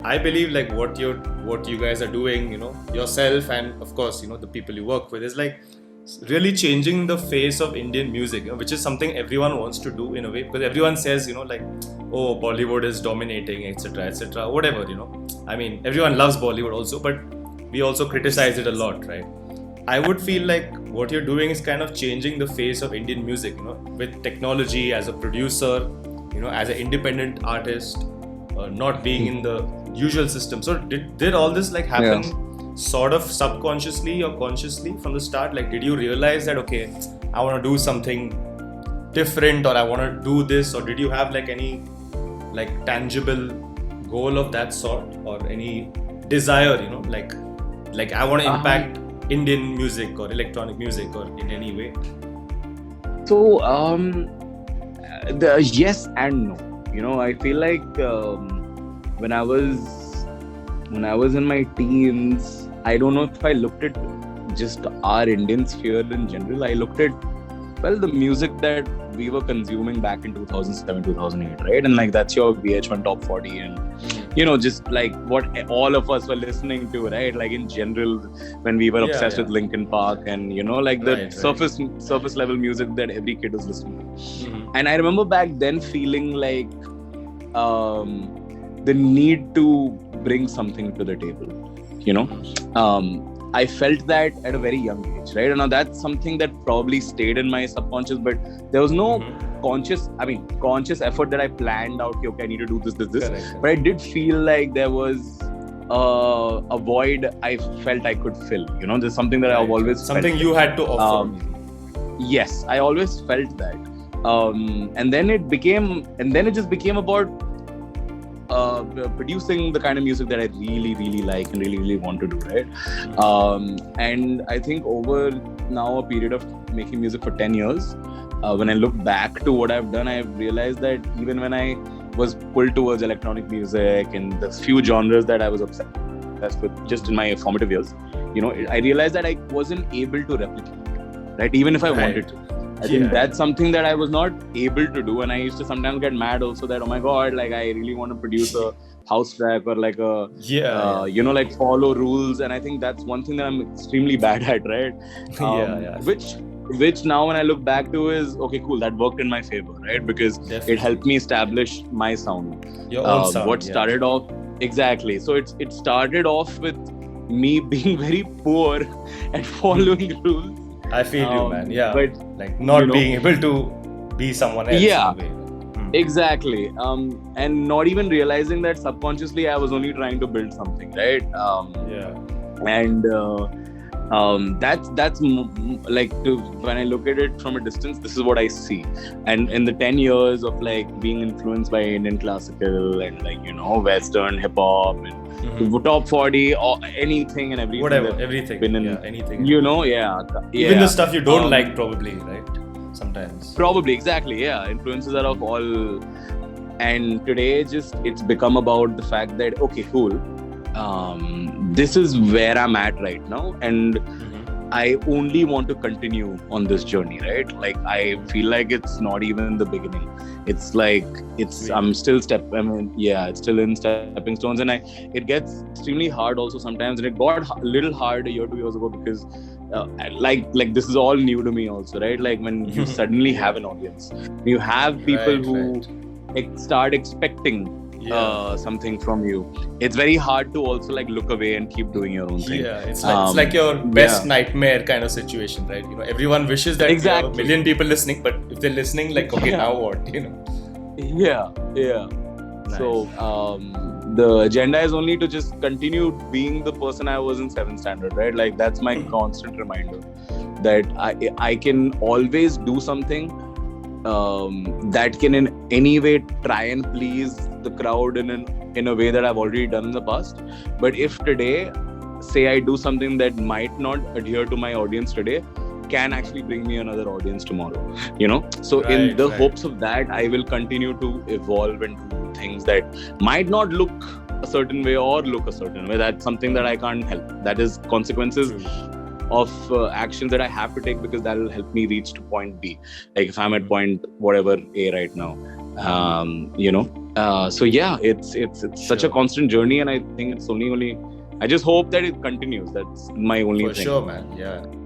I believe like what you guys are doing, yourself and of course, the people you work with is like really changing the face of Indian music, which is something everyone wants to do in a way because everyone says, like, oh, Bollywood is dominating, etc., etc., whatever. I mean, everyone loves Bollywood also, but we also criticize it a lot, right? I would feel like what you're doing is kind of changing the face of Indian music, with technology as a producer, as an independent artist, not being in the usual system. So did all this like happen sort of subconsciously or consciously from the start? Like, did you realize that, okay, I want to do something different or I want to do this, or did you have like any like tangible goal of that sort or any desire, like I want to impact Indian music or electronic music or in any way? So, the yes and no. I feel like when I was in my teens, I don't know if I looked at just our Indian sphere in general. I looked at the music that we were consuming back in 2007, 2008, right? And like that's your VH1 Top 40 and just like what all of us were listening to, right? Like in general, when we were obsessed with Linkin Park and like the surface level music that every kid was listening to. And I remember back then feeling like the need to bring something to the table. I felt that at a very young age, right? And now that's something that probably stayed in my subconscious, but there was no conscious effort that I planned out. Okay, I need to do this. Correct. But I did feel like there was a void I felt I could fill. There's something that I've always something you had to offer. Yes, I always felt that. And then it just became about producing the kind of music that I really, really like and really, really want to do, right? And I think over now a period of making music for 10 years, when I look back to what I've done, I've realized that even when I was pulled towards electronic music and the few genres that I was obsessed with just in my formative years, I realized that I wasn't able to replicate, right? Even if I wanted to. I think that's something that I was not able to do, and I used to sometimes get mad also that, oh my god, like I really want to produce a house track or like a like follow rules, and I think that's one thing that I'm extremely bad at, right? Which now when I look back to is okay, cool, that worked in my favor, right? Because it helped me establish my sound. Your own sound. What started off exactly. So it started off with me being very poor at following rules. I feel you, man. Yeah, but like not being able to be someone else. Yeah, exactly. And not even realizing that subconsciously I was only trying to build something, right? And that's like when I look at it from a distance, this is what I see. And in the 10 years of like being influenced by Indian classical and like Western hip hop and top 40 or anything and everything. Whatever, everything. Anything. Even the stuff you don't like, probably, right? Sometimes. Probably, exactly. Yeah, influences are of all. And today, it's become about the fact that okay, cool. This is where I'm at right now, and I only want to continue on this journey, right? Like I feel like it's not even the beginning. It's like I'm still it's still in stepping stones, and it gets extremely hard also sometimes, and it got a little hard a year, 2 years ago because like this is all new to me also, right? Like when you suddenly have an audience, you have people who start expecting something from you. It's very hard to also like look away and keep doing your own thing. It's like your best nightmare kind of situation, right? Everyone wishes that you have a million people listening, but if they're listening, like okay, now what? Nice. So the agenda is only to just continue being the person I was in 7th standard, right? Like that's my constant reminder that I can always do something that can in any way try and please the crowd in a way that I've already done in the past. But if today, say I do something that might not adhere to my audience today, can actually bring me another audience tomorrow, So in the hopes of that, I will continue to evolve and do things that might not look a certain way or look a certain way. That's something that I can't help. That is consequences of actions that I have to take because that will help me reach to point B. Like if I'm at point whatever A right now, So yeah, it's such a Sure. constant journey, and I think it's only I just hope that it continues. That's my only For thing. sure, man. Yeah.